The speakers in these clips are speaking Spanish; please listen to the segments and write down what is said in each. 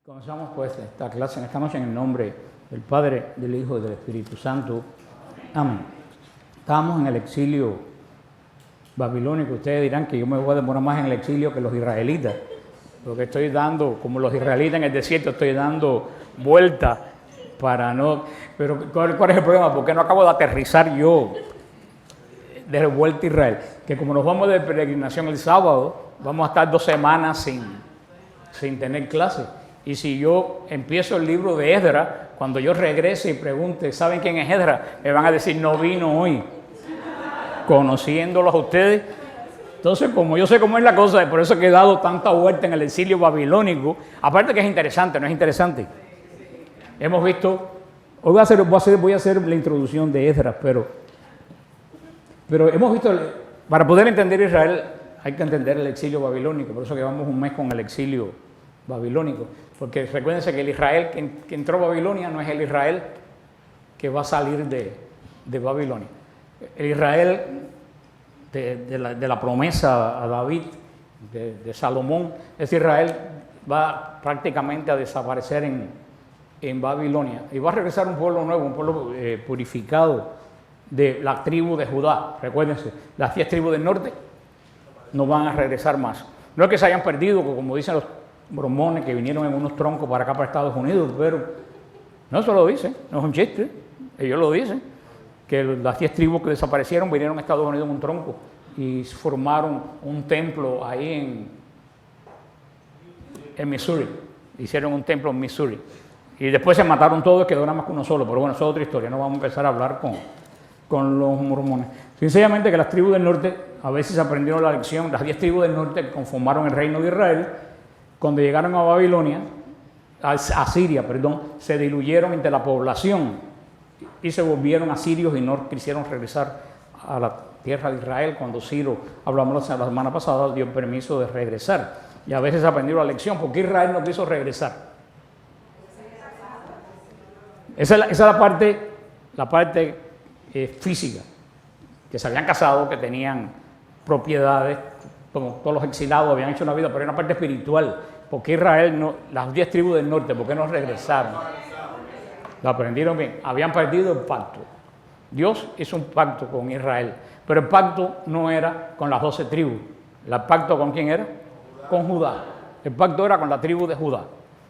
Comenzamos pues esta clase en esta noche en el nombre del Padre, del Hijo y del Espíritu Santo. Amén. Estábamos en el exilio babilónico. Ustedes dirán que yo me voy a demorar más en el exilio que los israelitas, porque estoy dando, como los israelitas en el desierto, estoy dando vueltas para no... Pero ¿cuál es el problema? Porque no acabo de aterrizar yo de vuelta a Israel. Que como nos vamos de peregrinación el sábado, vamos a estar 2 semanas sin tener clase. Y si yo empiezo el libro de Esdras, cuando yo regrese y pregunte, ¿saben quién es Esdras? Me van a decir, no vino hoy. Conociéndolos a ustedes. Entonces, como yo sé cómo es la cosa, por eso que he dado tanta vuelta en el exilio babilónico. Aparte que es interesante, ¿no es interesante? Hemos visto, hoy voy a hacer la introducción de Esdras, pero hemos visto, para poder entender Israel, hay que entender el exilio babilónico. Por eso que llevamos un mes con el exilio babilónico. Porque recuérdense que el Israel que entró a Babilonia no es el Israel que va a salir de Babilonia. El Israel de la promesa a David, de Salomón, ese Israel va prácticamente a desaparecer en Babilonia. Y va a regresar un pueblo nuevo, un pueblo purificado de la tribu de Judá. Recuérdense, las 10 tribus del norte no van a regresar más. No es que se hayan perdido, como dicen los mormones que vinieron en unos troncos para acá, para Estados Unidos, pero no se lo dicen, no es un chiste, ellos lo dicen, que las 10 tribus que desaparecieron vinieron a Estados Unidos en un tronco y formaron un templo ahí en Missouri, hicieron un templo en Missouri, y después se mataron todos y quedó nada más que uno solo, pero bueno, eso es otra historia, no vamos a empezar a hablar con los mormones. Sinceramente que las tribus del norte a veces aprendieron la lección, las 10 tribus del norte que conformaron el reino de Israel. Cuando llegaron a Babilonia, a Siria, se diluyeron entre la población y se volvieron asirios y no quisieron regresar a la tierra de Israel. Cuando Ciro, hablamos la semana pasada, dio permiso de regresar. Y a veces aprendieron la lección, porque Israel no quiso regresar. Esa es la parte física, que se habían casado, que tenían propiedades, como todos los exilados habían hecho una vida, pero hay una parte espiritual. ¿Por qué Israel, no, las 10 tribus del norte, por qué no regresaron? Lo aprendieron bien, habían perdido el pacto. Dios hizo un pacto con Israel, pero el pacto no era con las 12 tribus. ¿El pacto con quién era? Con Judá. El pacto era con la tribu de Judá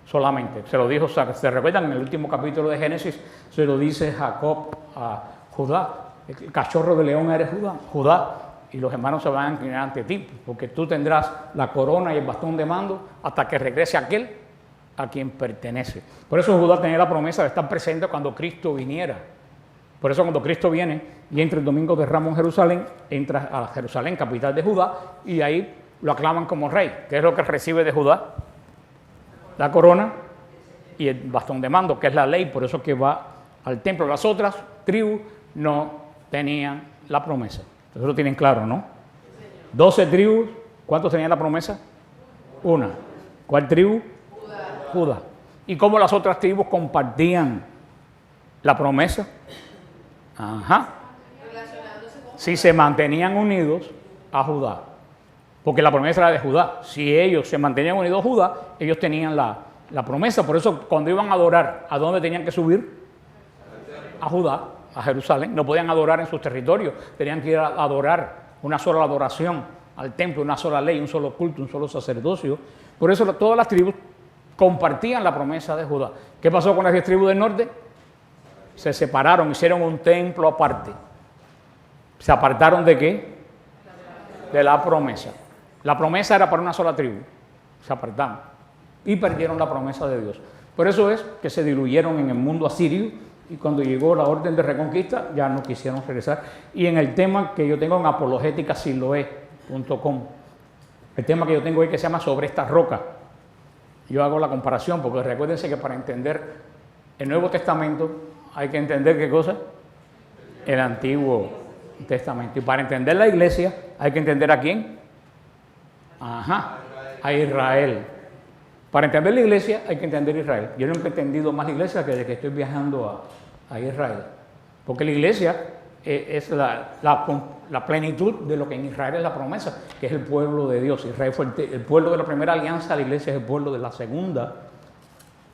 solamente. Se lo dijo, ¿se recuerdan? En el último capítulo de Génesis se lo dice Jacob a Judá. El cachorro de león eres Judá. Y los hermanos se van a inclinar ante ti, porque tú tendrás la corona y el bastón de mando hasta que regrese aquel a quien pertenece. Por eso Judá tenía la promesa de estar presente cuando Cristo viniera. Por eso cuando Cristo viene y entra el domingo de Ramos en Jerusalén, entra a Jerusalén, capital de Judá, y ahí lo aclaman como rey. ¿Qué es lo que recibe de Judá? La corona y el bastón de mando, que es la ley, por eso que va al templo. Las otras tribus no tenían la promesa. Eso lo tienen claro, ¿no? 12 tribus, ¿cuántos tenían la promesa? Una. ¿Cuál tribu? Judá. ¿Y cómo las otras tribus compartían la promesa? Ajá. Si se mantenían unidos a Judá, porque la promesa era de Judá. Si ellos se mantenían unidos a Judá, ellos tenían la promesa. Por eso cuando iban a adorar, ¿a dónde tenían que subir? A Judá. A Jerusalén, no podían adorar en sus territorios, tenían que ir a adorar una sola adoración al templo, una sola ley, un solo culto, un solo sacerdocio. Por eso todas las tribus compartían la promesa de Judá. ¿Qué pasó con las 10 tribus del norte? Se separaron, hicieron un templo aparte. ¿Se apartaron de qué? De la promesa. La promesa era para una sola tribu. Se apartaron y perdieron la promesa de Dios. Por eso es que se diluyeron en el mundo asirio. Y cuando llegó la orden de reconquista, ya no quisieron regresar. Y en el tema que yo tengo en apologeticasiloe.com, el tema que yo tengo ahí que se llama Sobre esta roca, yo hago la comparación, porque recuérdense que para entender el Nuevo Testamento hay que entender ¿qué cosa? El Antiguo Testamento. Y para entender la iglesia hay que entender ¿a quién? Ajá, a Israel. Para entender la iglesia hay que entender Israel. Yo nunca he entendido más la iglesia que desde que estoy viajando a Israel. Porque la iglesia es la plenitud de lo que en Israel es la promesa, que es el pueblo de Dios. Israel fue el pueblo de la primera alianza, la iglesia es el pueblo de la segunda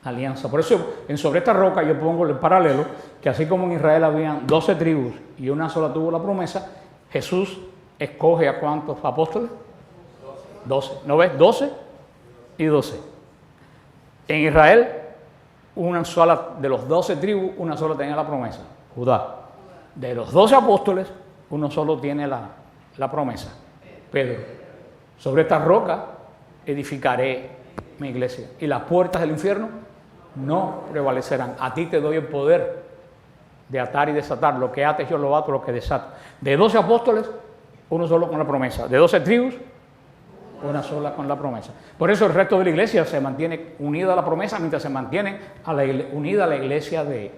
alianza. Por eso, sobre esta roca yo pongo el paralelo, que así como en Israel habían 12 tribus y una sola tuvo la promesa, Jesús escoge a ¿cuántos apóstoles? 12. ¿No ves? 12 y 12. En Israel, una sola, de los 12 tribus, una sola tenía la promesa, Judá. De los 12 apóstoles, uno solo tiene la promesa, Pedro. Sobre esta roca edificaré mi iglesia y las puertas del infierno no prevalecerán. A ti te doy el poder de atar y desatar. Lo que ates yo lo ato, lo que desato. De 12 apóstoles, uno solo con la promesa. De 12 tribus, una sola con la promesa. Por eso el resto de la iglesia se mantiene unida a la promesa mientras se mantiene unida a la iglesia de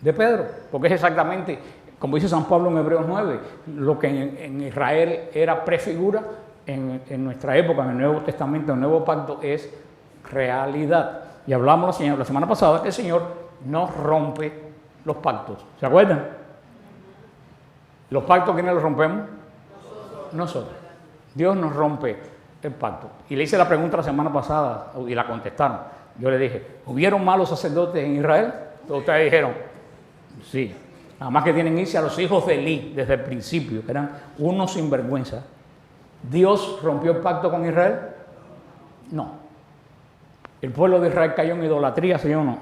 Pedro. Porque es exactamente, como dice San Pablo en Hebreos 9, lo que en Israel era prefigura, en nuestra época, en el Nuevo Testamento, en el Nuevo Pacto, es realidad. Y hablamos la semana pasada que el Señor no rompe los pactos. ¿Se acuerdan? ¿Los pactos quiénes los rompemos? Nosotros. Dios nos rompe el pacto. Y le hice la pregunta la semana pasada y la contestaron. Yo le dije, ¿hubieron malos sacerdotes en Israel? Todos ustedes dijeron, sí. Nada más que tienen que irse a los hijos de Elí desde el principio, que eran unos sinvergüenza. ¿Dios rompió el pacto con Israel? No. ¿El pueblo de Israel cayó en idolatría, sí o no?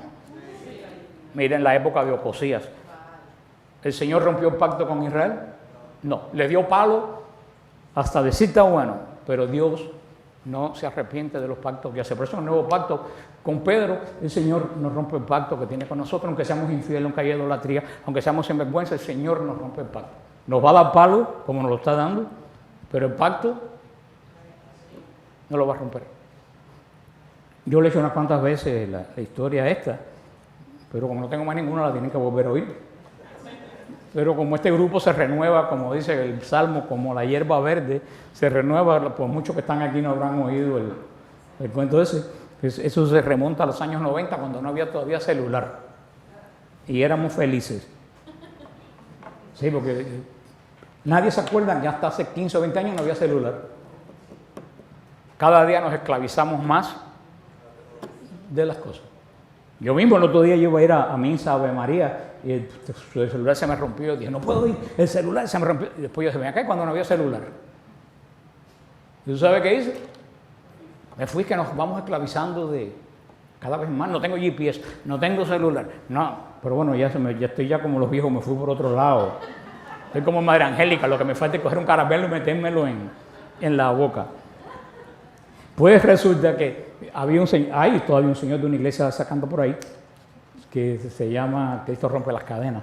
Miren la época de Ocosías. ¿El Señor rompió el pacto con Israel? No. Le dio palo hasta decir está bueno, pero Dios no se arrepiente de los pactos que hace. Por eso en el nuevo pacto con Pedro, el Señor nos rompe el pacto que tiene con nosotros, aunque seamos infieles, aunque haya idolatría, aunque seamos sinvergüenza, el Señor nos rompe el pacto. Nos va a dar palo, como nos lo está dando, pero el pacto no lo va a romper. Yo le he hecho unas cuantas veces la historia esta, pero como no tengo más ninguna, la tienen que volver a oír. Pero como este grupo se renueva, como dice el Salmo, como la hierba verde, se renueva, pues muchos que están aquí no habrán oído el cuento ese. Eso se remonta a los años 90, cuando no había todavía celular. Y éramos felices. Sí, porque nadie se acuerda que hasta hace 15 o 20 años no había celular. Cada día nos esclavizamos más de las cosas. Yo mismo el otro día yo iba a ir a misa, Ave María, y el celular se me rompió. Dije, no puedo ir, el celular se me rompió. Y después yo dije, ven acá, cuando no había celular. ¿Y tú sabes qué hice? Me fui que nos vamos esclavizando de cada vez más. No tengo GPS, no tengo celular. No, pero bueno, ya estoy ya como los viejos, me fui por otro lado. Estoy como Madre Angélica, lo que me falta es coger un caramelo y metérmelo en la boca. Pues resulta que había un señor, hay todavía un señor de una iglesia sacando por ahí, que se llama Cristo rompe las cadenas,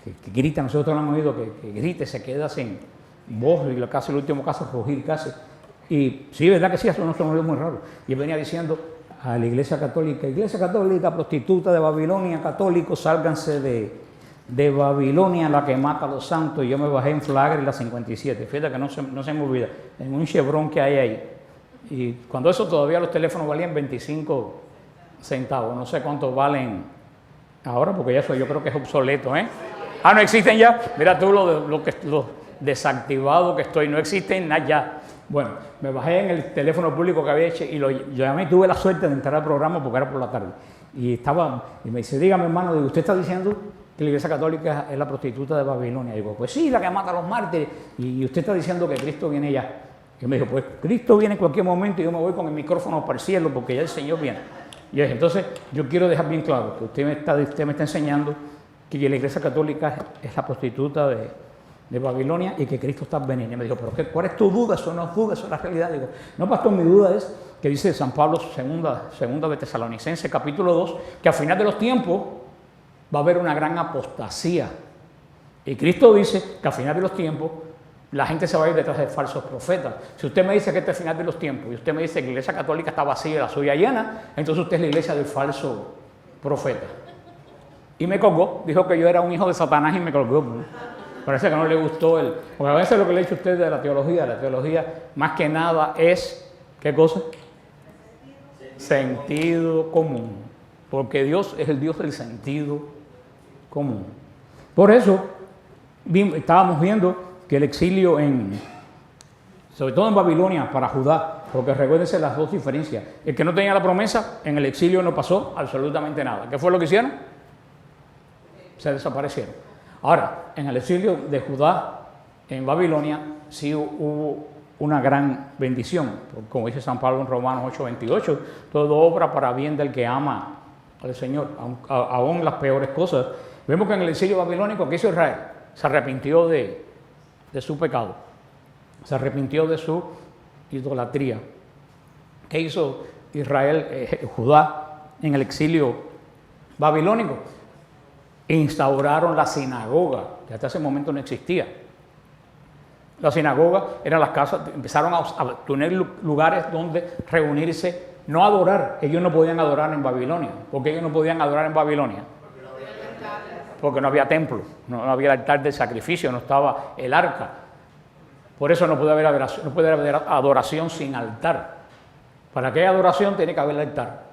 que grita, nosotros lo hemos oído, que grite, se queda sin voz, y casi el último caso, rugir casi. Y sí, verdad que sí, eso no se me dio muy raro. Y él venía diciendo a la iglesia católica, prostituta de Babilonia, católicos, sálganse de Babilonia, la que mata a los santos. Y yo me bajé en Flagler y la 57, fíjate que no se me olvida, en un Chevron que hay ahí. Y cuando eso todavía los teléfonos valían 25 centavos, no sé cuántos valen ahora, porque ya eso yo creo que es obsoleto, ¿eh? Ah, no existen ya, mira tú lo desactivado que estoy, no existen nada ya. Bueno, me bajé en el teléfono público que había hecho y lo llamé, tuve la suerte de entrar al programa porque era por la tarde. Y me dice, dígame hermano, ¿usted está diciendo que la Iglesia Católica es la prostituta de Babilonia? Y digo, pues sí, la que mata a los mártires. Y usted está diciendo que Cristo viene ya. Y me dijo, pues Cristo viene en cualquier momento y yo me voy con el micrófono para el cielo porque ya el Señor viene. Y dije, entonces yo quiero dejar bien claro que usted me está enseñando que la Iglesia Católica es la prostituta de Babilonia y que Cristo está veniendo. Y me dijo, pero ¿cuál es tu duda? Eso no es duda, eso es la realidad. Digo, no, pastor, mi duda es que dice San Pablo, segunda de Tesalonicenses, capítulo 2, que al final de los tiempos va a haber una gran apostasía. Y Cristo dice que al final de los tiempos la gente se va a ir detrás de falsos profetas. Si usted me dice que este es el final de los tiempos y usted me dice que la Iglesia Católica está vacía y la suya llena, entonces usted es la iglesia del falso profeta. Y me colgó, dijo que yo era un hijo de Satanás y me colgó. Parece que no le gustó porque a veces lo que le he dicho a usted de la teología más que nada es, ¿qué cosa? Sentido común. Porque Dios es el Dios del sentido común. Por eso estábamos viendo que el exilio sobre todo en Babilonia, para Judá, Porque recuérdense las dos diferencias. El que no tenía la promesa, en el exilio no pasó absolutamente nada. ¿Qué fue lo que hicieron? Se desaparecieron. Ahora, en el exilio de Judá, en Babilonia, sí hubo una gran bendición. Porque como dice San Pablo en Romanos 8:28, todo obra para bien del que ama al Señor, aún las peores cosas. Vemos que en el exilio babilónico, ¿qué hizo Israel? Se arrepintió de su pecado. Se arrepintió de su idolatría. ¿Qué hizo Israel, Judá, en el exilio babilónico? Instauraron la sinagoga, que hasta ese momento no existía. La sinagoga eran las casas, empezaron a tener lugares donde reunirse, no adorar. Ellos no podían adorar en Babilonia. ¿Por qué ellos no podían adorar en Babilonia? Porque no había templo, no había altar de sacrificio, no estaba el arca. Por eso no puede haber adoración sin altar. Para que haya adoración tiene que haber altar.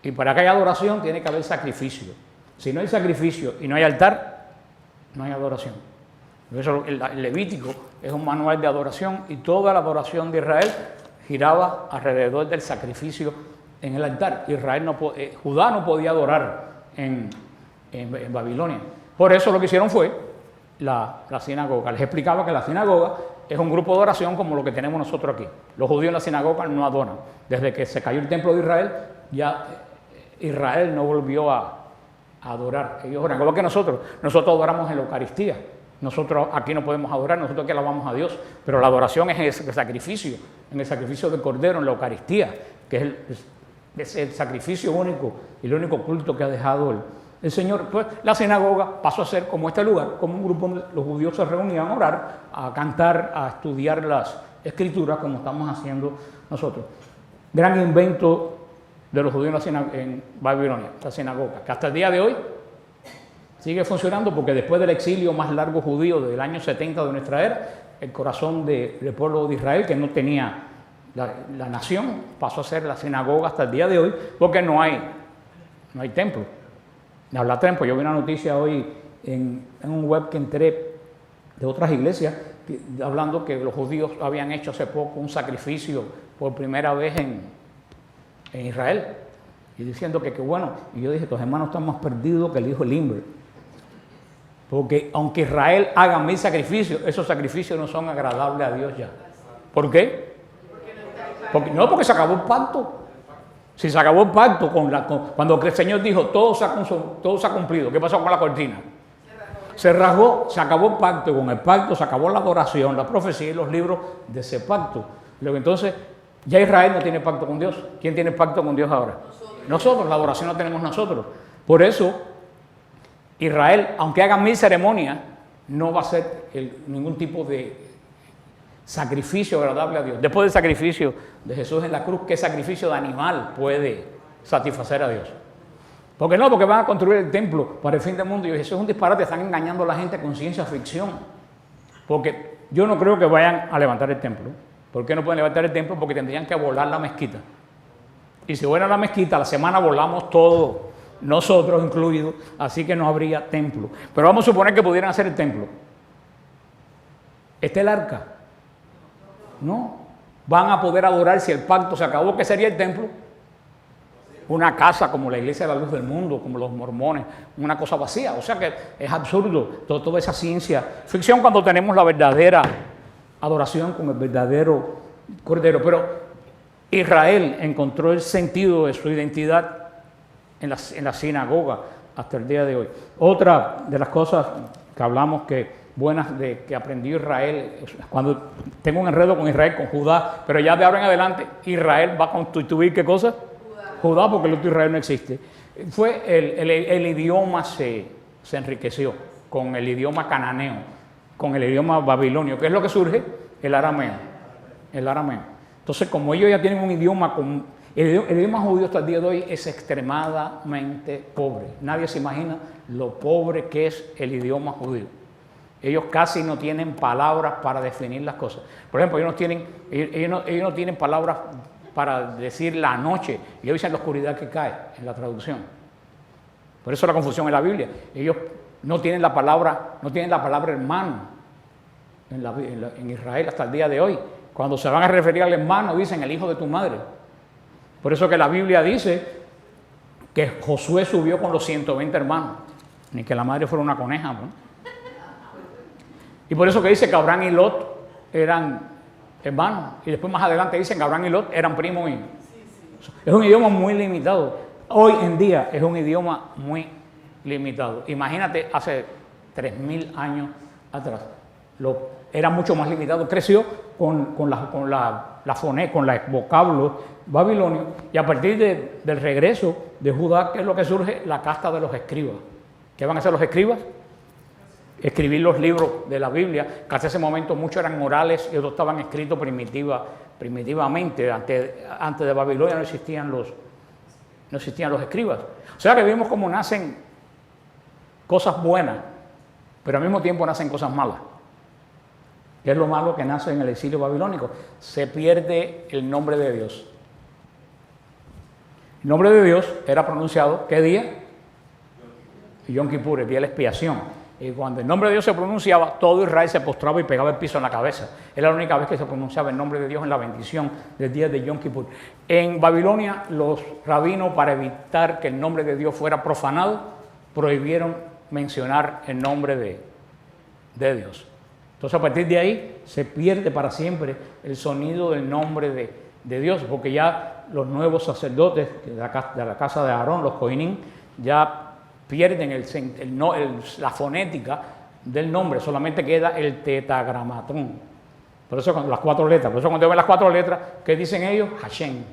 Y para que haya adoración tiene que haber sacrificio. Si no hay sacrificio y no hay altar, no hay adoración. Por eso el Levítico es un manual de adoración y toda la adoración de Israel giraba alrededor del sacrificio en el altar. Judá no podía adorar en Babilonia. Por eso lo que hicieron fue la sinagoga. Les explicaba que la sinagoga es un grupo de oración como lo que tenemos nosotros aquí. Los judíos en la sinagoga no adoran. Desde que se cayó el templo de Israel, ya Israel no volvió a adorar. Ellos oran. Igual que nosotros adoramos en la Eucaristía. Nosotros aquí no podemos adorar, nosotros aquí alabamos a Dios. Pero la adoración es el sacrificio, en el sacrificio del Cordero, en la Eucaristía, que es el sacrificio único y el único culto que ha dejado el Señor. Pues la sinagoga pasó a ser como este lugar, como un grupo donde los judíos se reunían a orar, a cantar, a estudiar las escrituras, como estamos haciendo nosotros. Gran invento de los judíos en Babilonia, la sinagoga, que hasta el día de hoy sigue funcionando, porque después del exilio más largo judío del año 70 de nuestra era, el corazón del pueblo de Israel, que no tenía la nación, pasó a ser la sinagoga hasta el día de hoy, porque no hay templo. Habla templo. Yo vi una noticia hoy en un web que entré de otras iglesias, hablando que los judíos habían hecho hace poco un sacrificio por primera vez en Israel, y diciendo que bueno. Y yo dije, estos hermanos están más perdidos que el hijo de Limber. Porque aunque Israel haga 1000 sacrificios, esos sacrificios no son agradables a Dios ya. ¿Por qué? Porque se acabó el pacto. Si se acabó el pacto cuando el Señor dijo, todo se ha cumplido, ¿qué pasó con la cortina? Se rasgó, se acabó el pacto, y con el pacto se acabó la adoración, la profecía y los libros de ese pacto. Luego entonces, ya Israel no tiene pacto con Dios. ¿Quién tiene pacto con Dios ahora? Nosotros, la adoración la tenemos nosotros. Por eso, Israel, aunque haga 1000 ceremonias, no va a ser ningún tipo de sacrificio agradable a Dios. Después del sacrificio de Jesús en la cruz, ¿qué sacrificio de animal puede satisfacer a Dios? Porque van a construir el templo para el fin del mundo. Y eso es un disparate, están engañando a la gente con ciencia ficción. Porque yo no creo que vayan a levantar el templo. ¿Por qué no pueden levantar el templo? Porque tendrían que volar la mezquita. Y si vuelan la mezquita, a la semana volamos todos, nosotros incluidos, así que no habría templo. Pero vamos a suponer que pudieran hacer el templo. ¿Está el arca? No. Van a poder adorar si el pacto se acabó. ¿Qué sería el templo? Una casa como la Iglesia de la Luz del Mundo, como los mormones, una cosa vacía. O sea que es absurdo toda esa ciencia ficción cuando tenemos la verdadera adoración con el verdadero Cordero. Pero Israel encontró el sentido de su identidad en la sinagoga hasta el día de hoy. Otra de las cosas que hablamos buenas que aprendió Israel, cuando tengo un enredo con Israel, con Judá, pero ya de ahora en adelante Israel va a constituir ¿qué cosa? Judá, porque el otro Israel no existe. Fue el idioma se enriqueció con el idioma cananeo, con el idioma babilonio. ¿Qué es lo que surge? El arameo. Entonces, como ellos ya tienen un idioma, el idioma judío hasta el día de hoy es extremadamente pobre. Nadie se imagina lo pobre que es el idioma judío. Ellos casi no tienen palabras para definir las cosas. Por ejemplo, ellos no tienen palabras para decir la noche. Ellos dicen la oscuridad que cae en la traducción. Por eso la confusión en la Biblia. Ellos no tienen la palabra hermano en Israel hasta el día de hoy. cuando se van a referir al hermano, dicen el hijo de tu madre. Por eso que la Biblia dice que Josué subió con los 120 hermanos, ni que la madre fuera una coneja, ¿no? Y por eso que dice que Abraham y Lot eran hermanos, y después más adelante dicen que Abraham y Lot eran primos. Es un idioma muy limitado. Hoy en día es un idioma muy limitado. Imagínate, hace 3000 años atrás, era mucho más limitado. Creció con el vocablo babilonio, y a partir del regreso de Judá, ¿qué es lo que surge? La casta de los escribas. ¿Qué van a hacer los escribas? Escribir los libros de la Biblia, que hasta ese momento muchos eran orales y otros estaban escritos primitivamente. Antes de Babilonia no existían los escribas. O sea que vimos cómo nacen cosas buenas, pero al mismo tiempo nacen cosas malas. ¿Qué es lo malo que nace en el exilio babilónico? Se pierde el nombre de Dios. El nombre de Dios era pronunciado, ¿qué día? Yom Kippur, el día de la expiación. Y cuando el nombre de Dios se pronunciaba, todo Israel se postraba y pegaba el piso en la cabeza. Era la única vez que se pronunciaba el nombre de Dios en la bendición del día de Yom Kippur. En Babilonia, los rabinos, para evitar que el nombre de Dios fuera profanado, prohibieron mencionar el nombre de Dios. Entonces, a partir de ahí, se pierde para siempre el sonido del nombre de Dios, porque ya los nuevos sacerdotes de la casa de Aarón, los Kohanim, ya pierden la fonética del nombre, solamente queda el tetragramatón. Por eso con las 4 letras. Por eso cuando ven las 4 letras, ¿qué dicen ellos? Hashem.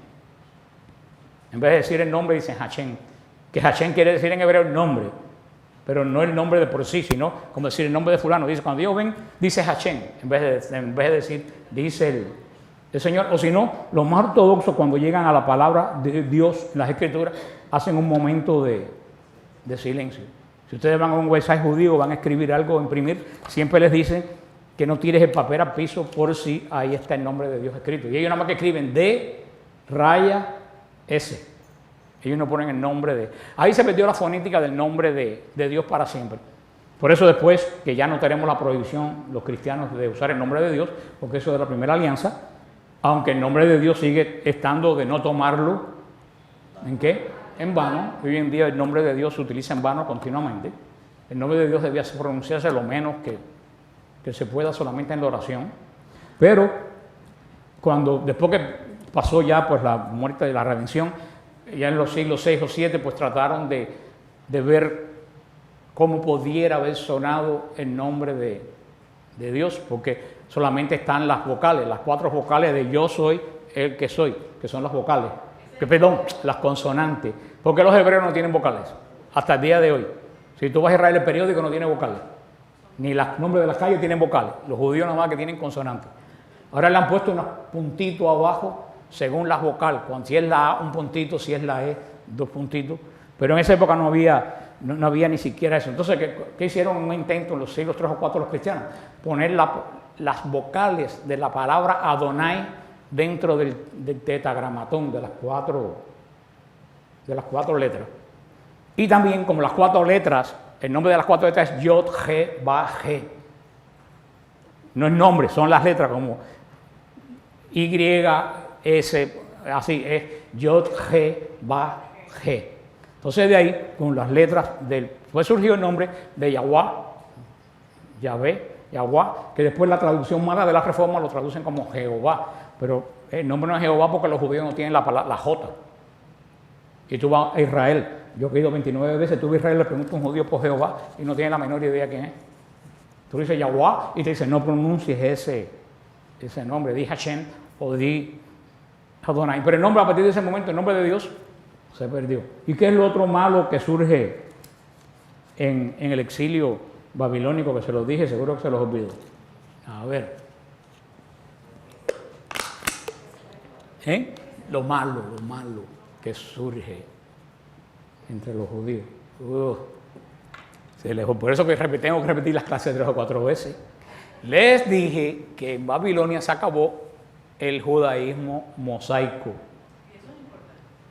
En vez de decir el nombre, dicen Hashem. Que Hashem quiere decir en hebreo el nombre, pero no el nombre de por sí, sino como decir el nombre de fulano. Dice, cuando ellos ven, dice Hashem, en vez de decir, dice el Señor. O si no, los más ortodoxos, cuando llegan a la palabra de Dios en las Escrituras, hacen un momento de silencio. Si ustedes van a un website judío, van a escribir algo, imprimir, siempre les dicen que no tires el papel al piso por si ahí está el nombre de Dios escrito. Y ellos nada más que escriben D-S. Ellos no ponen el nombre de... Ahí se perdió la fonética del nombre de Dios para siempre. Por eso después, que ya no tenemos la prohibición, los cristianos, de usar el nombre de Dios, porque eso es de la primera alianza, aunque el nombre de Dios sigue estando de no tomarlo, ¿en qué? En vano. Hoy en día el nombre de Dios se utiliza en vano continuamente. El nombre de Dios debía pronunciarse lo menos que se pueda, solamente en la oración. Pero después que pasó ya pues la muerte de la redención, ya en los siglos 6 o 7, pues trataron de ver cómo pudiera haber sonado el nombre de Dios, porque solamente están las vocales, las 4 vocales de yo soy el que soy, que son las vocales. Las consonantes. Porque los hebreos no tienen vocales hasta el día de hoy. Si tú vas a Israel, el periódico no tiene vocales, ni los nombres de las calles tienen vocales. Los judíos nada más que tienen consonantes. Ahora le han puesto unos puntitos abajo según las vocales. Si es la A, un puntito; si es la E, 2 puntitos. Pero en esa época no había ni siquiera eso. Entonces, ¿qué hicieron? Un intento en los siglos 3 o 4 los cristianos: poner las vocales de la palabra Adonai dentro del tetragramatón de las 4 letras. Y también, como las 4 letras, el nombre de las 4 letras es Yod, He, Ba, He. No es nombre, son las letras como Y, S, así es Yod, He, Ba, He. Entonces de ahí, con las letras pues surgió el nombre de Yahweh, que después la traducción mala de la Reforma lo traducen como Jehová. Pero el nombre no es Jehová porque los judíos no tienen la J. Y tú vas a Israel. Yo he ido 29 veces, tú vas a Israel, le preguntas a un judío por Jehová y no tiene la menor idea quién es. Tú dices Yahweh y te dice no pronuncies ese nombre, di Hashem o di Adonai. Pero el nombre, a partir de ese momento, el nombre de Dios se perdió. ¿Y qué es lo otro malo que surge en el exilio babilónico? Que se los dije, seguro que se los olvidó. A ver. Lo malo que surge entre los judíos. Por eso que tengo que repetir las clases 3 o 4 veces. Les dije que en Babilonia se acabó el judaísmo mosaico.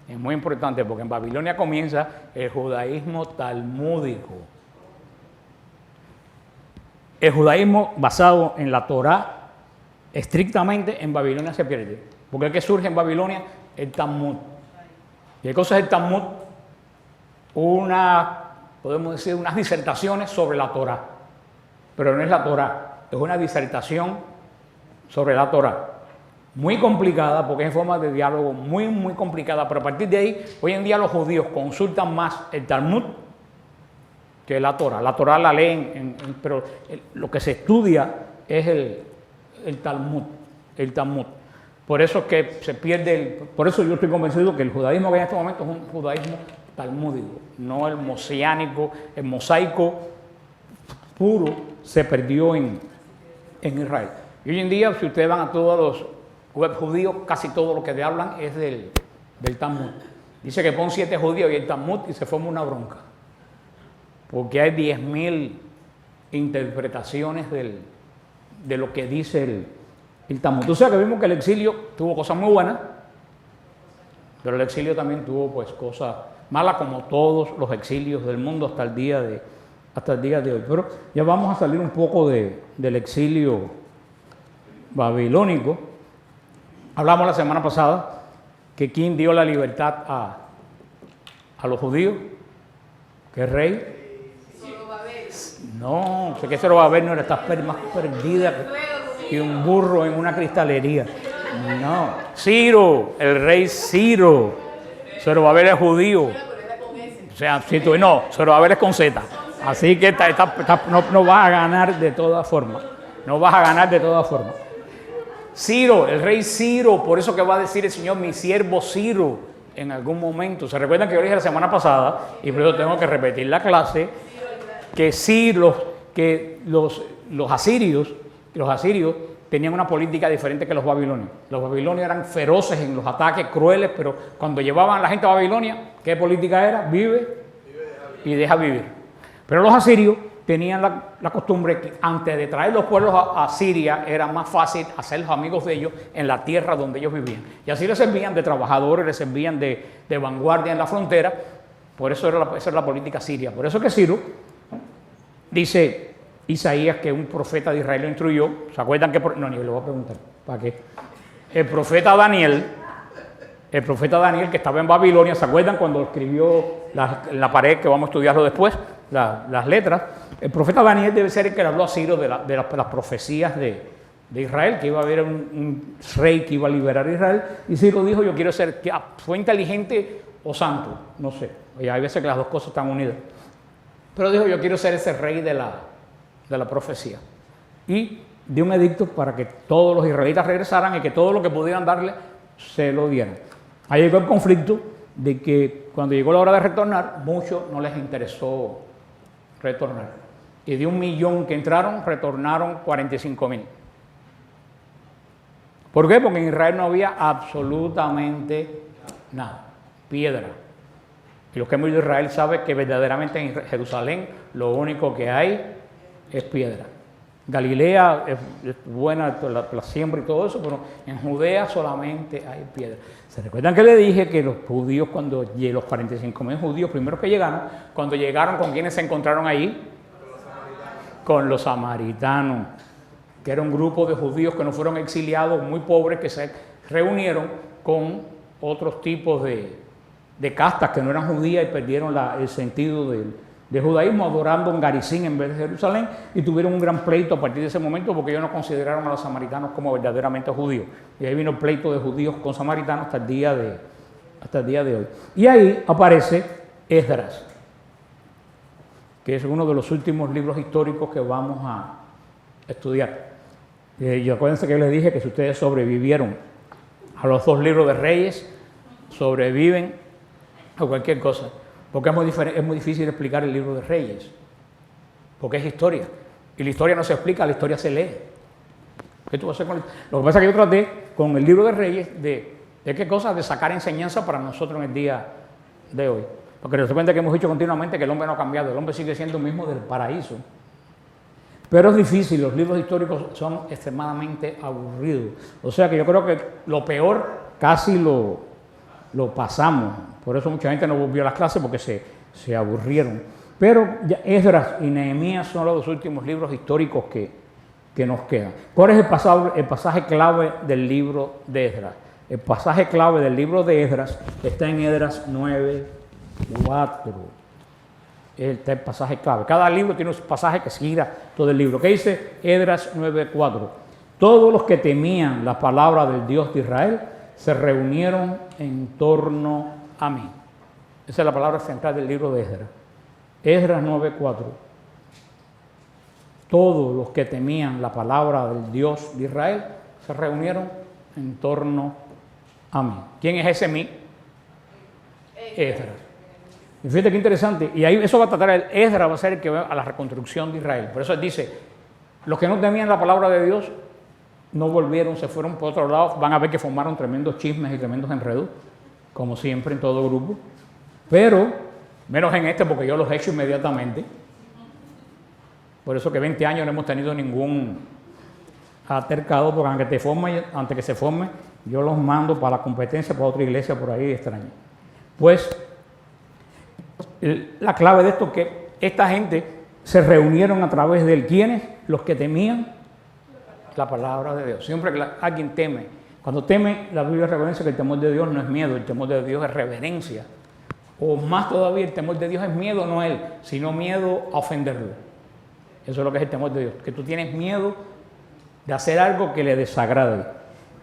Es muy importante porque en Babilonia comienza el judaísmo talmúdico. El judaísmo basado en la Torá, estrictamente en Babilonia se pierde. Porque el que surge en Babilonia el Talmud. ¿Y qué cosa es el Talmud? Podemos decir, unas disertaciones sobre la Torá. Pero no es la Torá, es una disertación sobre la Torá. Muy complicada, porque es en forma de diálogo muy, muy complicada. Pero a partir de ahí, hoy en día los judíos consultan más el Talmud que la Torá. La Torá la leen, pero lo que se estudia es el Talmud. El Talmud. Por eso es que se pierde, por eso yo estoy convencido que el judaísmo que hay en este momento es un judaísmo talmúdico, no el mosiánico, el mosaico puro se perdió en Israel. Y hoy en día, si ustedes van a todos los web judíos, casi todo lo que te hablan es del Talmud. Dice que pon 7 judíos y el Talmud y se forma una bronca. Porque hay 10.000 interpretaciones de lo que dice el Talmud. O sea que vimos que el exilio tuvo cosas muy buenas, pero el exilio también tuvo pues cosas malas, como todos los exilios del mundo hasta el día de hoy. Pero ya vamos a salir un poco del exilio babilónico. Hablamos la semana pasada que quién dio la libertad a los judíos, ¿qué rey? No, sé que Zorobabel no era, estás más perdida que un burro en una cristalería. No, Ciro, el rey Ciro. Zorobabel es judío. O sea, no, Zorobabel es con Z. Así que no vas a ganar de todas formas. No vas a ganar de todas formas. Ciro, el rey Ciro, por eso que va a decir el Señor, mi siervo Ciro, en algún momento. ¿Se recuerdan que yo dije la semana pasada? Y por eso tengo que repetir la clase, que los asirios tenían una política diferente que los babilonios. Los babilonios eran feroces en los ataques, crueles, pero cuando llevaban a la gente a Babilonia, ¿qué política era? Vive y deja vivir. Pero los asirios tenían la costumbre que antes de traer los pueblos a Siria era más fácil hacerlos amigos de ellos en la tierra donde ellos vivían. Y así les servían de trabajadores, les servían de vanguardia en la frontera. Por eso esa era la política siria. Por eso que Ciro, dice Isaías, que un profeta de Israel lo instruyó. ¿Se acuerdan que? No, ni le voy a preguntar. ¿Para qué? El profeta Daniel, que estaba en Babilonia, ¿se acuerdan cuando escribió en la pared, que vamos a estudiarlo después, las letras? El profeta Daniel debe ser el que le habló a Ciro de las profecías de Israel, que iba a haber un rey que iba a liberar a Israel. Y Ciro dijo, yo quiero ser, ¿fue inteligente o santo? No sé. Y hay veces que las dos cosas están unidas. Pero dijo, yo quiero ser ese rey de la profecía. Y dio un edicto para que todos los israelitas regresaran y que todo lo que pudieran darle se lo dieran. Ahí llegó el conflicto de que cuando llegó la hora de retornar, muchos no les interesó retornar. Y de 1 millón que entraron, retornaron 45.000. ¿Por qué? Porque en Israel no había absolutamente nada, piedra. Y los que hemos ido a Israel saben que verdaderamente en Jerusalén lo único que hay es piedra. Galilea es buena la siembra y todo eso, pero en Judea solamente hay piedra. ¿Se recuerdan que le dije que los judíos, cuando los 45.000 judíos primeros que llegaron, cuando llegaron, ¿con quiénes se encontraron allí? Con los samaritanos, que era un grupo de judíos que no fueron exiliados, muy pobres, que se reunieron con otros tipos de castas que no eran judías y perdieron el sentido del judaísmo, adorando en Garizim en vez de Jerusalén, y tuvieron un gran pleito a partir de ese momento porque ellos no consideraron a los samaritanos como verdaderamente judíos. Y ahí vino el pleito de judíos con samaritanos hasta el día de hoy. Y ahí aparece Esdras, que es uno de los últimos libros históricos que vamos a estudiar. Y acuérdense que yo les dije que si ustedes sobrevivieron a los 2 libros de Reyes, sobreviven a cualquier cosa. Porque es muy difícil explicar el libro de Reyes, porque es historia. Y la historia no se explica, la historia se lee. ¿Qué tú vas a hacer con Lo que pasa es que yo traté con el libro de Reyes de qué cosa, de sacar enseñanza para nosotros en el día de hoy. Porque nos cuenta que hemos dicho continuamente que el hombre no ha cambiado, el hombre sigue siendo el mismo del paraíso. Pero es difícil, los libros históricos son extremadamente aburridos. O sea que yo creo que lo peor casi lo pasamos. Por eso mucha gente no volvió a las clases porque se aburrieron. Pero Esdras y Nehemías son los 2 últimos libros históricos que que nos quedan. ¿Cuál es el pasaje clave del libro de Esdras? El pasaje clave del libro de Esdras está en Esdras 9:4. Este es el pasaje clave. Cada libro tiene un pasaje que gira todo el libro. ¿Qué dice Esdras 9:4? Todos los que temían la palabra del Dios de Israel se reunieron en torno a mí. Esa es la palabra central del libro de Esdras. Esdras 9:4. Todos los que temían la palabra del Dios de Israel se reunieron en torno a mí. ¿Quién es ese mí? Esdras. Y fíjate qué interesante. Y ahí eso va a tratar, Esdras va a ser el que va a la reconstrucción de Israel. Por eso él dice, los que no temían la palabra de Dios no volvieron, se fueron por otro lado. Van a ver que formaron tremendos chismes y tremendos enredos, como siempre en todo grupo. Pero, menos en este, porque yo los he hecho inmediatamente. Por eso que 20 años no hemos tenido ningún altercado, porque antes que se forme, yo los mando para la competencia, para otra iglesia por ahí extraña. Pues, la clave de esto es que esta gente se reunieron a través de ¿quiénes? Los que temían la palabra de Dios. Siempre que alguien teme, cuando teme, la Biblia reconoce que el temor de Dios no es miedo, el temor de Dios es reverencia. O más todavía, el temor de Dios es miedo, no a Él, sino miedo a ofenderlo. Eso es lo que es el temor de Dios, que tú tienes miedo de hacer algo que le desagrade.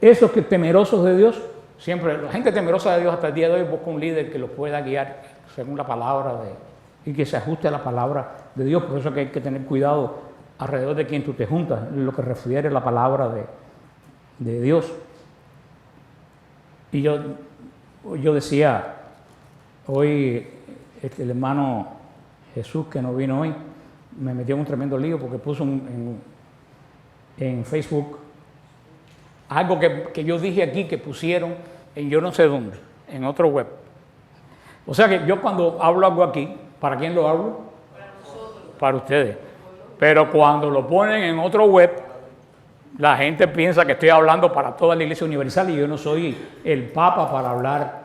Esos que temerosos de Dios, siempre, la gente temerosa de Dios hasta el día de hoy busca un líder que los pueda guiar según la palabra y que se ajuste a la palabra de Dios. Por eso que hay que tener cuidado alrededor de quien tú te juntas, en lo que refiere a la palabra de Dios. Y yo decía, hoy el hermano Jesús, que no vino hoy, me metió en un tremendo lío porque puso en Facebook algo que yo dije aquí que pusieron en yo no sé dónde, en otro web. O sea que yo cuando hablo algo aquí, ¿para quién lo hablo? Para nosotros. Para ustedes. Pero cuando lo ponen en otro web, la gente piensa que estoy hablando para toda la Iglesia Universal y yo no soy el Papa para hablar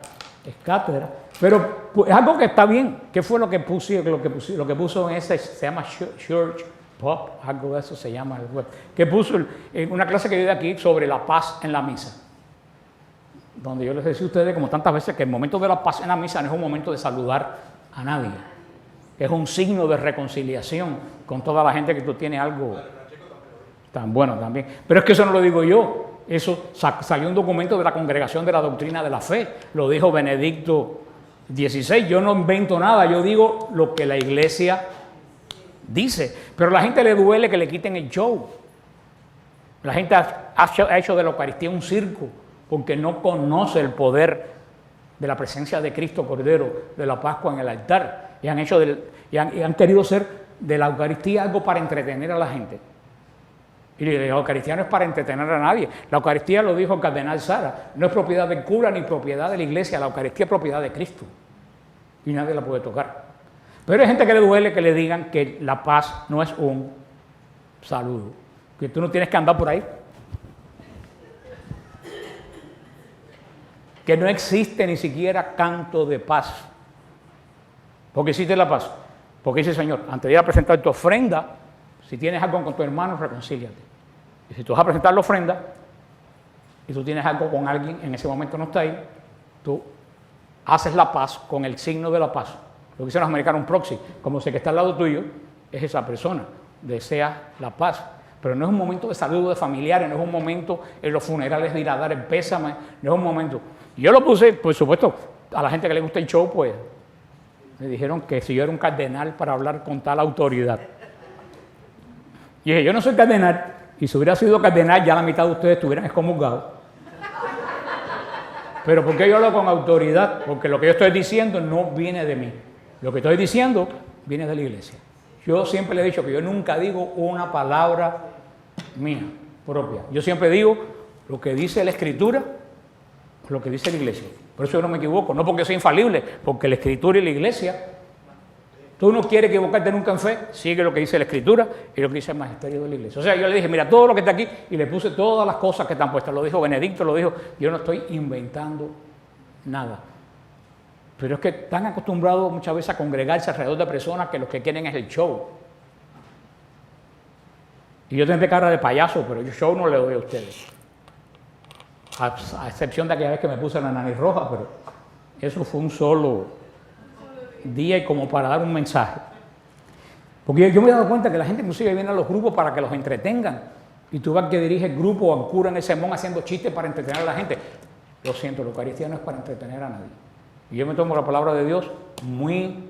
cátedra. Pero es algo que está bien. ¿Qué fue lo que puso en ese? Se llama Church Pop, algo de eso se llama el web. Que puso en una clase que yo di aquí sobre la paz en la misa. Donde yo les decía a ustedes, como tantas veces, que el momento de la paz en la misa no es un momento de saludar a nadie. Es un signo de reconciliación con toda la gente que tú tienes algo tan bueno también. Pero es que eso no lo digo yo. Eso salió un documento de la Congregación de la Doctrina de la Fe. Lo dijo Benedicto XVI. Yo no invento nada, yo digo lo que la iglesia dice. Pero a la gente le duele que le quiten el show. La gente ha hecho de la Eucaristía un circo porque no conoce el poder de la presencia de Cristo Cordero de la Pascua en el altar. Y han querido ser de la Eucaristía algo para entretener a la gente. Y la Eucaristía no es para entretener a nadie. La Eucaristía, lo dijo el cardenal Sara, no es propiedad del cura ni propiedad de la iglesia. La Eucaristía es propiedad de Cristo. Y nadie la puede tocar. Pero hay gente que le duele que le digan que la paz no es un saludo. Que tú no tienes que andar por ahí. Que no existe ni siquiera canto de paz. ¿Por qué existe la paz? Porque dice el Señor, antes de ir a presentar tu ofrenda, si tienes algo con tu hermano, reconcíliate. Y si tú vas a presentar la ofrenda y tú tienes algo con alguien, en ese momento no está ahí, tú haces la paz con el signo de la paz. Lo que dicen los americanos, un proxy, como si el que está al lado tuyo es esa persona, desea la paz. Pero no es un momento de saludo de familiares, no es un momento en los funerales de ir a dar el pésame, no es un momento. Y yo lo puse, por supuesto, a la gente que le gusta el show, pues, me dijeron que si yo era un cardenal para hablar con tal autoridad. Y dije, yo no soy cardenal, y si hubiera sido cardenal, ya la mitad de ustedes estuvieran excomulgados. Pero ¿por qué yo hablo con autoridad? Porque lo que yo estoy diciendo no viene de mí. Lo que estoy diciendo viene de la iglesia. Yo siempre le he dicho que yo nunca digo una palabra mía, propia. Yo siempre digo lo que dice la Escritura, lo que dice la iglesia. Por eso yo no me equivoco, no porque soy infalible, porque la Escritura y la iglesia. Tú no quieres equivocarte nunca en fe, sigue lo que dice la Escritura y lo que dice el magisterio de la iglesia. O sea, yo le dije, mira, todo lo que está aquí, y le puse todas las cosas que están puestas. Lo dijo Benedicto, lo dijo, yo no estoy inventando nada. Pero es que están acostumbrados muchas veces a congregarse alrededor de personas que lo que quieren es el show. Y yo tendré cara de payaso, pero yo show no le doy a ustedes. A excepción de aquella vez que me puse la nariz roja, pero eso fue un solo día y como para dar un mensaje. Porque yo me he dado cuenta que la gente inclusive viene a los grupos para que los entretengan. Y tú vas que dirige el grupo o al cura en el sermón haciendo chistes para entretener a la gente. Lo siento, la Eucaristía no es para entretener a nadie. Y yo me tomo la palabra de Dios muy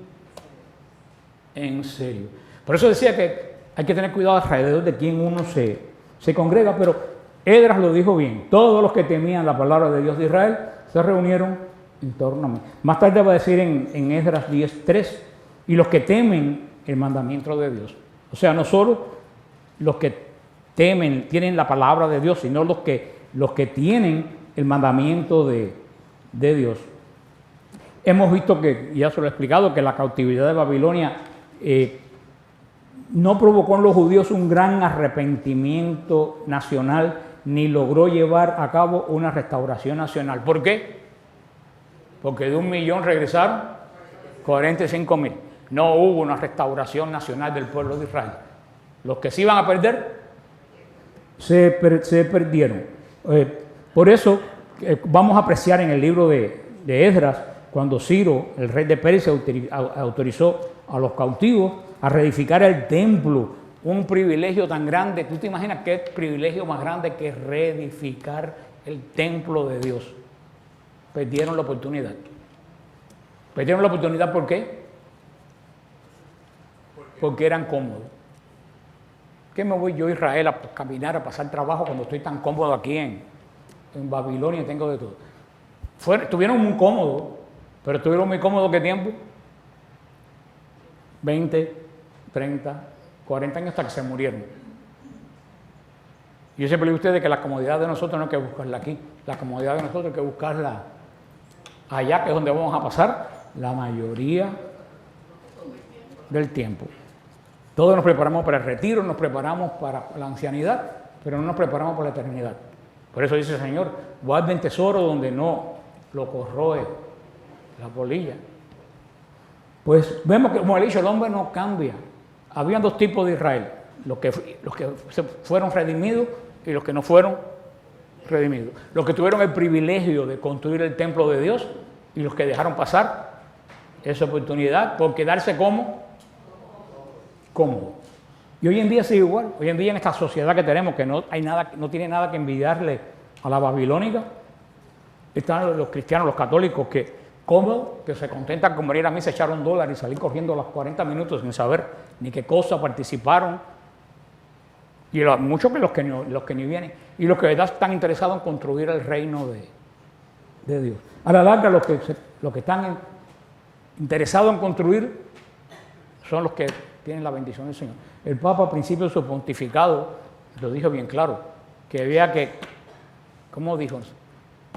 en serio. Por eso decía que hay que tener cuidado alrededor de quién uno se congrega, pero Esdras lo dijo bien. Todos los que temían la palabra de Dios de Israel se reunieron en torno a mí. Más tarde va a decir en Esdras 10:3, y los que temen el mandamiento de Dios. O sea, no solo los que temen, tienen la palabra de Dios, sino los que tienen el mandamiento de Dios. Hemos visto que, ya se lo he explicado, que la cautividad de Babilonia no provocó en los judíos un gran arrepentimiento nacional, ni logró llevar a cabo una restauración nacional. ¿Por qué? Porque de 1 millón regresaron 45.000. No hubo una restauración nacional del pueblo de Israel. Los que se iban a perder, se perdieron. Por eso vamos a apreciar en el libro de Esdras, cuando Ciro, el rey de Persia, autorizó a los cautivos a reedificar el templo. Un privilegio tan grande. ¿Tú te imaginas qué privilegio más grande que reedificar el templo de Dios? Perdieron la oportunidad. Perdieron la oportunidad, ¿por qué? Porque eran cómodos. ¿Qué me voy yo a Israel a caminar, a pasar trabajo cuando estoy tan cómodo aquí en Babilonia? Tengo de todo. Estuvieron muy cómodos, pero estuvieron muy cómodos, ¿qué tiempo? 20, 30, 40 años hasta que se murieron. Yo siempre le digo a ustedes que la comodidad de nosotros no hay que buscarla aquí. La comodidad de nosotros hay que buscarla allá, que es donde vamos a pasar la mayoría del tiempo. Todos nos preparamos para el retiro, nos preparamos para la ancianidad, pero no nos preparamos para la eternidad. Por eso dice el Señor, guarden tesoro donde no lo corroe la polilla. Pues vemos que, como he dicho, el hombre no cambia. Habían dos tipos de Israel, los que fueron redimidos y los que no fueron redimidos. Los que tuvieron el privilegio de construir el templo de Dios y los que dejaron pasar esa oportunidad por quedarse cómodo. Y hoy en día sigue igual. Hoy en día en esta sociedad que tenemos, que no tiene nada que envidiarle a la babilónica, están los cristianos, los católicos, que cómodos, que se contentan con venir a misa, echar $1 y salir corriendo a los 40 minutos sin saber ni qué cosa participaron. Y muchos que los que ni vienen. Y los que de verdad están interesados en construir el reino de Dios. A la larga, los que están interesados en construir son los que tienen la bendición del Señor. El Papa, a principio de su pontificado, lo dijo bien claro, que había que, ¿cómo dijo?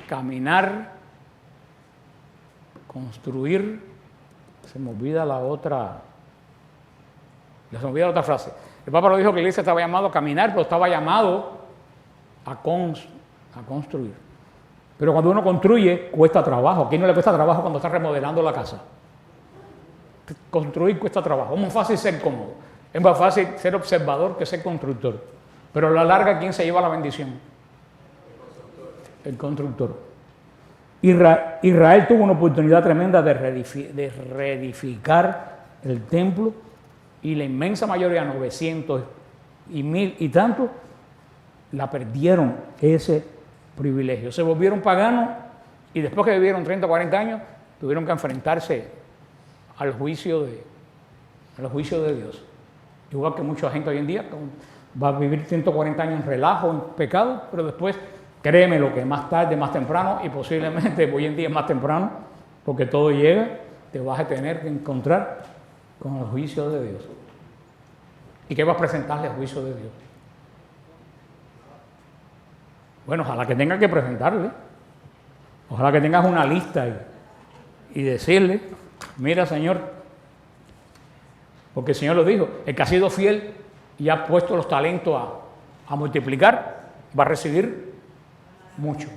Caminar, construir, se me olvida la otra frase. El Papa lo dijo que la iglesia estaba llamado a caminar, pero estaba llamado a construir. Pero cuando uno construye, cuesta trabajo. ¿A quién no le cuesta trabajo cuando está remodelando la casa? Construir cuesta trabajo. Es muy fácil ser cómodo. Es más fácil ser observador que ser constructor. Pero a la larga, ¿quién se lleva la bendición? El constructor. Israel tuvo una oportunidad tremenda de reedificar el templo, y la inmensa mayoría, 900 y 1000 y tanto, la perdieron ese privilegio. Se volvieron paganos y después que vivieron 30 o 40 años, tuvieron que enfrentarse al juicio de Dios. Igual que mucha gente hoy en día va a vivir 140 años en relajo, en pecado, pero después, créeme lo que más tarde, más temprano, y posiblemente hoy en día más temprano, porque todo llega, te vas a tener que encontrar con el juicio de Dios. ¿Y qué vas a presentarle al juicio de Dios? Bueno, ojalá que tengas que presentarle. Ojalá que tengas una lista y decirle, mira, Señor, porque el Señor lo dijo, el que ha sido fiel y ha puesto los talentos a multiplicar, va a recibir mucho.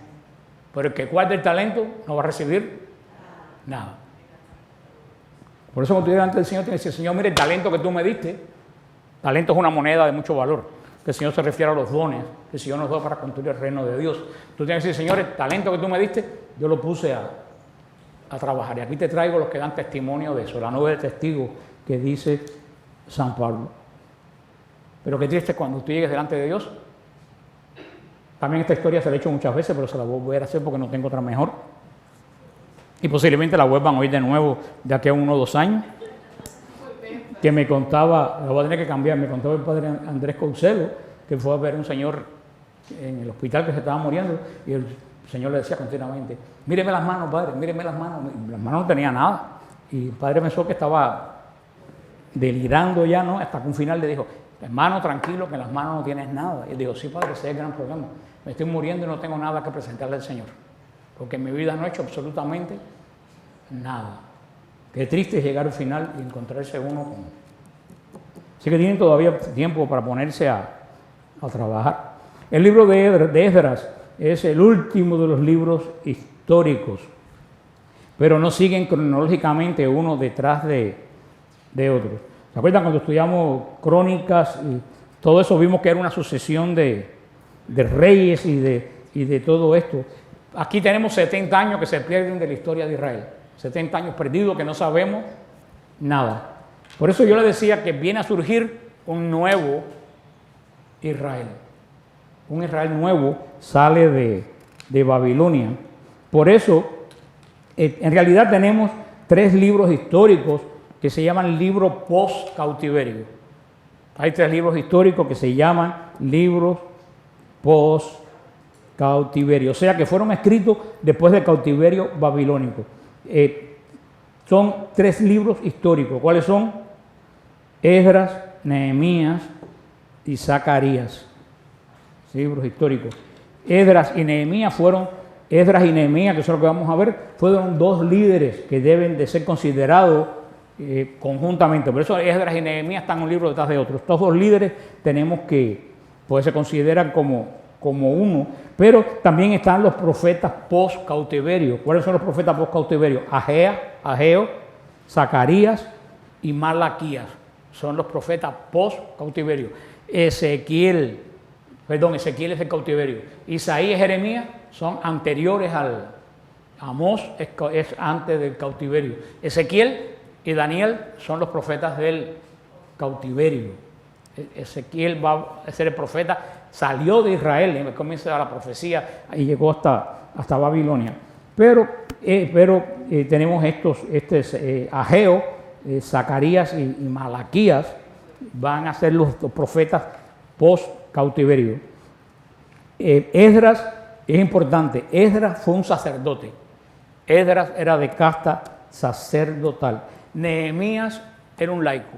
Pero el que guarda el talento no va a recibir nada. Por eso cuando tú llegas ante el Señor, te dice, Señor, mire, el talento que tú me diste, talento es una moneda de mucho valor. que el Señor se refiere a los dones que el Señor nos da para construir el reino de Dios. Tú tienes que decir, Señor, el talento que tú me diste, yo lo puse a trabajar. Y aquí te traigo los que dan testimonio de eso, la nube de testigos que dice San Pablo. Pero qué triste cuando tú llegues delante de Dios. También esta historia se la he hecho muchas veces, pero se la voy a volver a hacer porque no tengo otra mejor. Y posiblemente la vuelvan a oír de nuevo de aquí a 1 o 2 años. Que me contaba, la voy a tener que cambiar, me contaba el padre Andrés Couselo, que fue a ver a un señor en el hospital que se estaba muriendo, y el señor le decía continuamente, míreme las manos, padre, míreme las manos. Las manos no tenía nada. Y el padre pensó que estaba delirando ya, ¿no? Hasta que un final le dijo, hermano, tranquilo, que en las manos no tienes nada. Y él dijo, sí, padre, ese es el gran problema. Me estoy muriendo y no tengo nada que presentarle al Señor. Porque en mi vida no he hecho absolutamente nada. Qué triste es llegar al final y encontrarse uno con... Así que tienen todavía tiempo para ponerse a trabajar. El libro de Esdras es el último de los libros históricos, pero no siguen cronológicamente uno detrás de otros. ¿Se acuerdan cuando estudiamos crónicas y todo eso? Vimos que era una sucesión de reyes y de todo esto. Aquí tenemos 70 años que se pierden de la historia de Israel. 70 años perdidos que no sabemos nada. Por eso yo le decía que viene a surgir un nuevo Israel. Un Israel nuevo sale de Babilonia. Por eso, en realidad tenemos 3 libros históricos que se llaman libros post-cautiverio. Hay 3 libros históricos que se llaman libros post-cautiverio. O sea, que fueron escritos después del cautiverio babilónico. Son 3 libros históricos. ¿Cuáles son? Esdras, Nehemías y Zacarías. Libros históricos. Esdras y Nehemías, que es lo que vamos a ver, fueron 2 líderes que deben de ser considerados conjuntamente. Por eso Esdras y Nehemías están un libro detrás de otro. Estos 2 líderes tenemos que, pues se consideran como uno, pero también están los profetas post-cautiverio. ¿Cuáles son los profetas post-cautiverio? Ageo, Zacarías y Malaquías. Son los profetas post-cautiverio. Ezequiel es el cautiverio. Isaías y Jeremías son anteriores al... Amós es antes del cautiverio. Ezequiel y Daniel son los profetas del cautiverio. Ezequiel va a ser el profeta, salió de Israel, comienza la profecía y llegó hasta Babilonia. Pero tenemos Ageo, Zacarías y Malaquías van a ser los profetas post-cautiverio. Esdras es importante. Esdras fue un sacerdote. Esdras era de casta sacerdotal. Nehemías era un laico.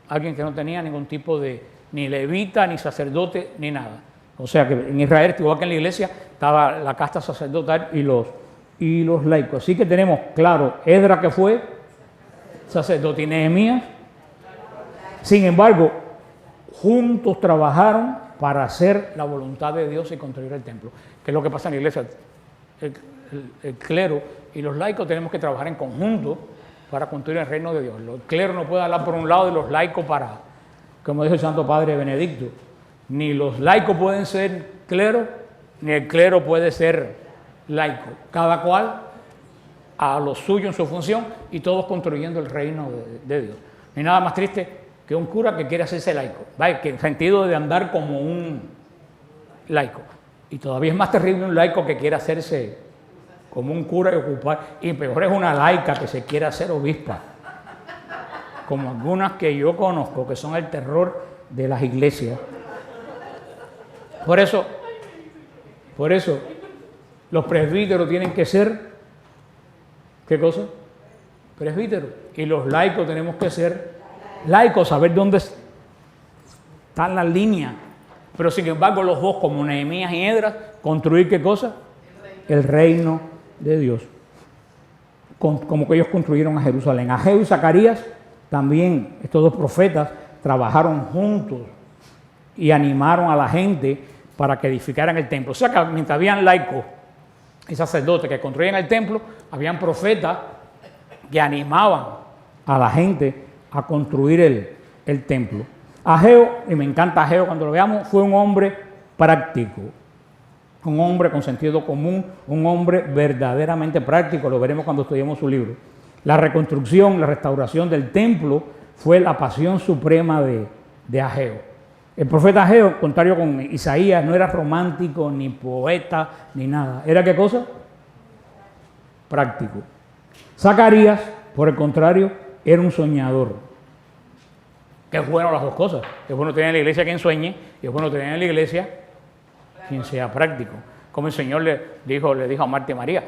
Alguien que no tenía ningún tipo de ni levita, ni sacerdote, ni nada. O sea que en Israel, igual que en la iglesia, estaba la casta sacerdotal y los laicos. Así que tenemos claro, Esdras que fue sacerdote y Nehemías. Sin embargo, juntos trabajaron para hacer la voluntad de Dios y construir el templo. ¿Qué es lo que pasa en la iglesia? El clero y los laicos tenemos que trabajar en conjunto para construir el reino de Dios. El clero no puede hablar por un lado y los laicos para, como dijo el Santo Padre Benedicto, ni los laicos pueden ser clero, ni el clero puede ser laico. Cada cual a lo suyo en su función y todos construyendo el reino de Dios. No hay nada más triste que un cura que quiere hacerse laico, ¿vale? Que en el sentido de andar como un laico. Y todavía es más terrible un laico que quiere hacerse como un cura y ocupar. Y peor es una laica que se quiere hacer obispa. Como algunas que yo conozco, que son el terror de las iglesias. Por eso, los presbíteros tienen que ser, ¿qué cosa? Presbíteros. Y los laicos tenemos que ser laicos, saber dónde están las líneas. Pero sin embargo, los dos, como Nehemías y Esdras, construir ¿qué cosa? El reino de Dios. Como que ellos construyeron a Jerusalén. Ageo y Zacarías, también estos 2 profetas, trabajaron juntos y animaron a la gente para que edificaran el templo. O sea que mientras habían laicos y sacerdotes que construían el templo, habían profetas que animaban a la gente a construir el templo. Ageo, y me encanta Ageo cuando lo veamos, fue un hombre práctico, un hombre con sentido común, un hombre verdaderamente práctico, lo veremos cuando estudiemos su libro. La reconstrucción, la restauración del templo fue la pasión suprema de Ageo. El profeta Ageo, contrario con Isaías, no era romántico, ni poeta, ni nada. ¿Era qué cosa? Práctico. Zacarías, por el contrario, era un soñador. Que es bueno las dos cosas. Es bueno tener en la iglesia quien sueñe y es bueno tener en la iglesia quien sea práctico. Como el Señor le dijo a Marta y María.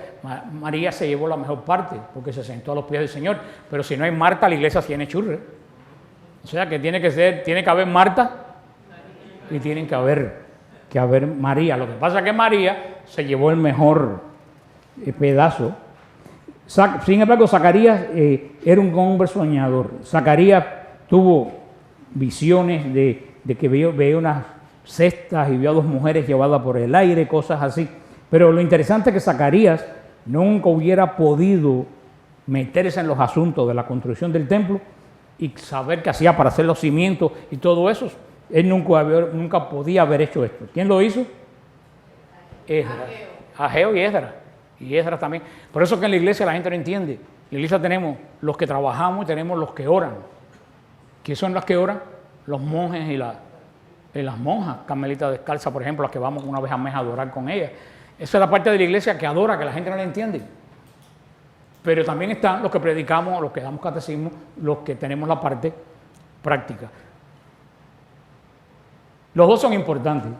María se llevó la mejor parte porque se sentó a los pies del Señor. Pero si no hay Marta, la iglesia tiene churre. O sea que tiene que haber Marta y tienen que haber María. Lo que pasa es que María se llevó el mejor pedazo. Sin embargo, Zacarías era un hombre soñador. Zacarías tuvo visiones de que veía unas cestas y vio a dos mujeres llevadas por el aire, cosas así. Pero lo interesante es que Zacarías nunca hubiera podido meterse en los asuntos de la construcción del templo y saber qué hacía para hacer los cimientos y todo eso. Él nunca podía haber hecho esto. ¿Quién lo hizo? Esdras. Ageo y Esdras. Y Esdras también. Por eso que en la iglesia la gente no entiende. En la iglesia tenemos los que trabajamos y tenemos los que oran. ¿Quiénes son los que oran? Los monjes y las monjas, carmelitas descalzas, por ejemplo, las que vamos una vez al mes a adorar con ellas. Esa es la parte de la iglesia que adora, que la gente no la entiende. Pero también están los que predicamos, los que damos catecismo, los que tenemos la parte práctica. Los dos son importantes,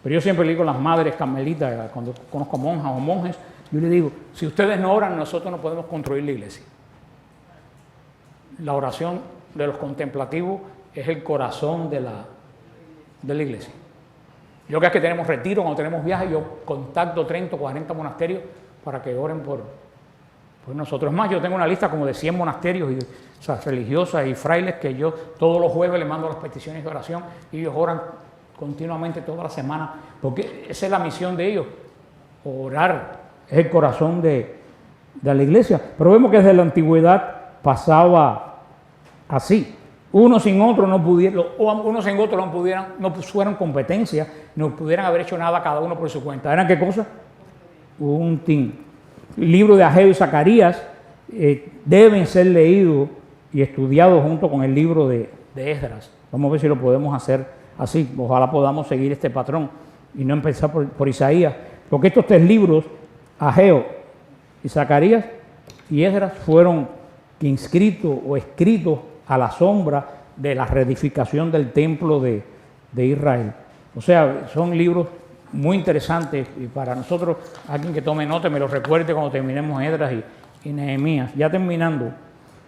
pero yo siempre le digo a las madres carmelitas, cuando conozco monjas o monjes, yo les digo, si ustedes no oran, nosotros no podemos construir la iglesia. La oración de los contemplativos es el corazón de la iglesia. Yo que tenemos retiro, cuando tenemos viajes, yo contacto 30 o 40 monasterios para que oren por nosotros. Más, yo tengo una lista como de 100 monasterios religiosas y frailes que yo todos los jueves les mando las peticiones de oración y ellos oran continuamente toda la semana, porque esa es la misión de ellos, orar, es el corazón de la iglesia. Pero vemos que desde la antigüedad pasaba así. Uno sin otro no pudieron, o uno sin otro no pusieron competencia, no pudieran haber hecho nada cada uno por su cuenta. ¿Eran qué cosa? Un team. El libro de Ageo y Zacarías deben ser leídos y estudiados junto con el libro de Esdras. Vamos a ver si lo podemos hacer así. Ojalá podamos seguir este patrón y no empezar por Isaías. Porque estos tres libros, Ageo y Zacarías y Esdras, fueron inscritos o escritos a la sombra de la reedificación del templo de Israel. O sea, son libros muy interesantes y para nosotros, alguien que tome nota, me lo recuerde cuando terminemos Esdras y Nehemías. Ya terminando,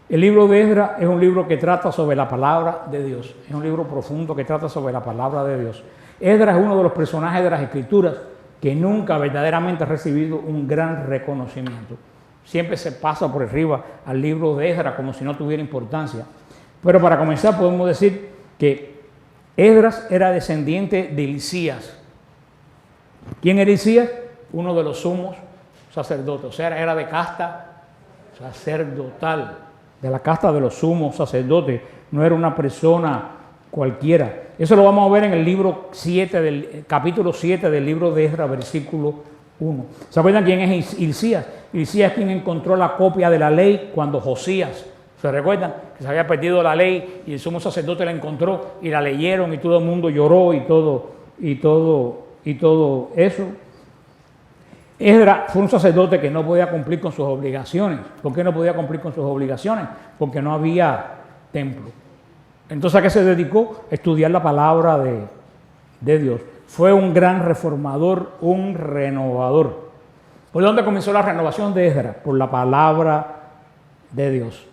el libro de Esdras es un libro que trata sobre la palabra de Dios. Es un libro profundo que trata sobre la palabra de Dios. Esdras es uno de los personajes de las Escrituras que nunca verdaderamente ha recibido un gran reconocimiento. Siempre se pasa por arriba al libro de Esdras como si no tuviera importancia. Pero para comenzar podemos decir que Esdras era descendiente de Hilcías. ¿Quién era Hilcías? Uno de los sumos sacerdotes. O sea, era de casta sacerdotal, de la casta de los sumos sacerdotes. No era una persona cualquiera. Eso lo vamos a ver en el libro 7, capítulo 7 del libro de Esdras, versículo 1. ¿Se acuerdan quién es Hilcías? Hilcías es quien encontró la copia de la ley cuando Josías, ¿se recuerdan? Que se había perdido la ley y el sumo sacerdote la encontró y la leyeron y todo el mundo lloró y todo eso. Esdras fue un sacerdote que no podía cumplir con sus obligaciones. ¿Por qué no podía cumplir con sus obligaciones? Porque no había templo. Entonces, ¿a qué se dedicó? A estudiar la palabra de Dios. Fue un gran reformador, un renovador. ¿Por dónde comenzó la renovación de Esdras? Por la palabra de Dios.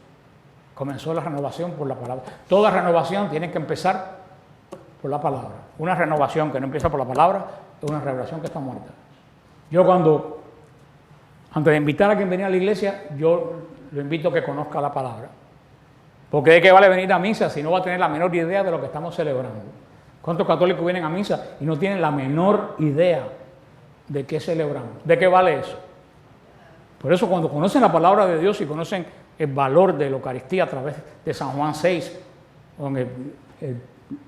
Comenzó la renovación por la palabra. Toda renovación tiene que empezar por la palabra. Una renovación que no empieza por la palabra es una renovación que está muerta. Yo antes de invitar a quien venía a la iglesia, yo lo invito a que conozca la palabra. Porque ¿de qué vale venir a misa si no va a tener la menor idea de lo que estamos celebrando? ¿Cuántos católicos vienen a misa y no tienen la menor idea de qué celebramos? ¿De qué vale eso? Por eso cuando conocen la palabra de Dios y conocen el valor de la Eucaristía a través de San Juan 6, con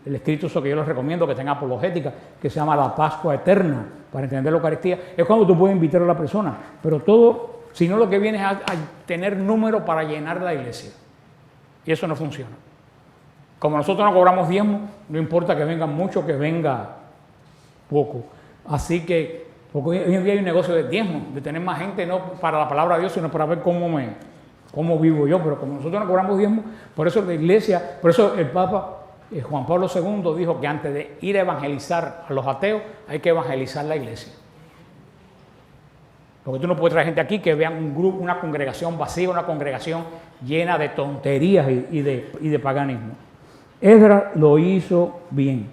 el escrito eso que yo les recomiendo, que tenga apologética, que se llama La Pascua Eterna, para entender la Eucaristía, es cuando tú puedes invitar a la persona, pero todo, si no lo que viene es a tener número para llenar la iglesia, y eso no funciona. Como nosotros no cobramos diezmo, no importa que vengan mucho, que venga poco. Así que, porque hoy en día hay un negocio de diezmo, de tener más gente, no para la palabra de Dios, sino para ver cómo vivo yo, pero como nosotros no cobramos diezmo, por eso la iglesia, por eso el Papa Juan Pablo II dijo que antes de ir a evangelizar a los ateos, hay que evangelizar la iglesia. Porque tú no puedes traer gente aquí que vean un grupo, una congregación vacía, una congregación llena de tonterías y de paganismo. Esdras lo hizo bien.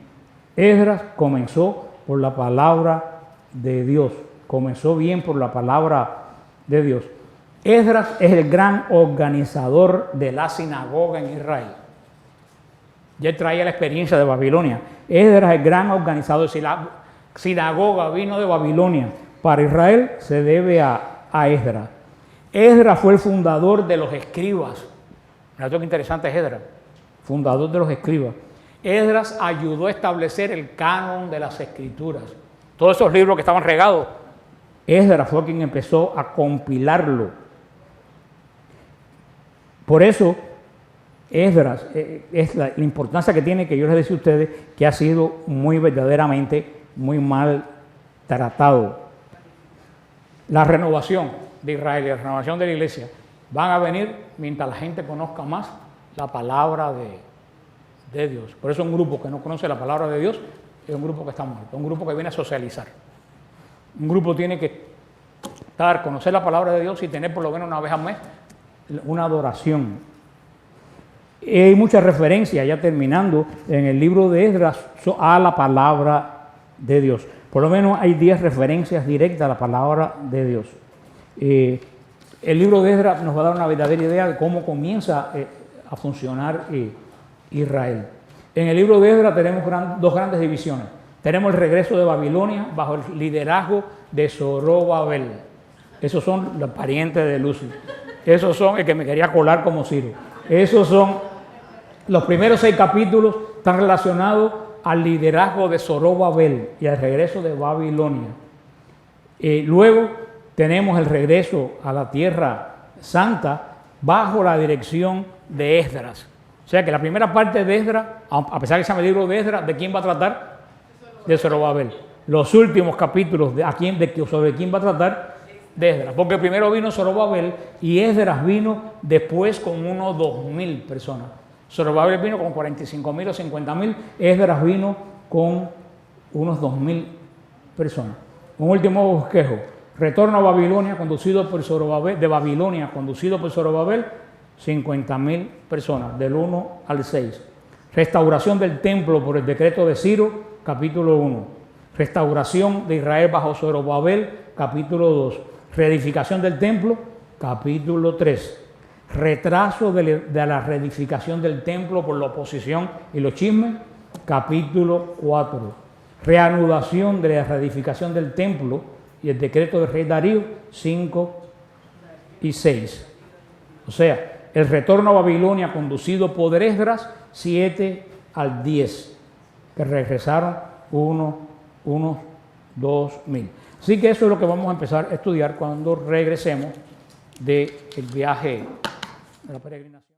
Esdras comenzó por la palabra de Dios. Comenzó bien por la palabra de Dios. Esdras es el gran organizador de la sinagoga en Israel. Ya él traía la experiencia de Babilonia. Esdras es el gran organizador. Si la sinagoga vino de Babilonia para Israel, se debe a Esdras. Esdras fue el fundador de los escribas. Mira qué interesante es Esdras, fundador de los escribas. Esdras ayudó a establecer el canon de las escrituras. Todos esos libros que estaban regados, Esdras fue quien empezó a compilarlo. Por eso, Esdras es la importancia que tiene, que yo les decía a ustedes, que ha sido muy verdaderamente, muy mal tratado. La renovación de Israel y la renovación de la iglesia van a venir mientras la gente conozca más la palabra de Dios. Por eso un grupo que no conoce la palabra de Dios es un grupo que está muerto, un grupo que viene a socializar. Un grupo tiene que conocer la palabra de Dios y tener por lo menos una vez al mes una adoración. Hay muchas referencias, ya terminando, en el libro de Esdras a la palabra de Dios. Por lo menos hay 10 referencias directas a la palabra de Dios. El libro de Esdras nos va a dar una verdadera idea de cómo comienza a funcionar Israel. En el libro de Esdras tenemos dos grandes divisiones. Tenemos el regreso de Babilonia bajo el liderazgo de Zorobabel. Esos son los parientes de Lucy. Esos son el que me quería colar como Ciro. Esos son los primeros 6 capítulos, están relacionados al liderazgo de Zorobabel y al regreso de Babilonia. Luego tenemos el regreso a la Tierra Santa bajo la dirección de Esdras. O sea que la primera parte de Esdras, a pesar de que se llama el libro de Esdras, ¿de quién va a tratar? De Zorobabel. Los últimos capítulos, ¿sobre quién va a tratar? De Esdras. Porque primero vino Zorobabel y Esdras vino después con unos 2.000 personas. Zorobabel vino con 45.000 o 50.000, Esdras vino con unos 2.000 personas. Un último bosquejo. Retorno a Babilonia conducido por Zorobabel, de Babilonia conducido por Zorobabel, 50.000 personas, del 1 al 6. Restauración del templo por el decreto de Ciro, capítulo 1. Restauración de Israel bajo Zorobabel, capítulo 2. Reedificación del templo, capítulo 3. Retraso de la reedificación del templo por la oposición y los chismes, capítulo 4. Reanudación de la reedificación del templo y el decreto del rey Darío, 5 y 6. O sea, el retorno a Babilonia conducido por Esdras, 7 al 10, que regresaron unos 2.000. Así que eso es lo que vamos a empezar a estudiar cuando regresemos del viaje de la peregrinación.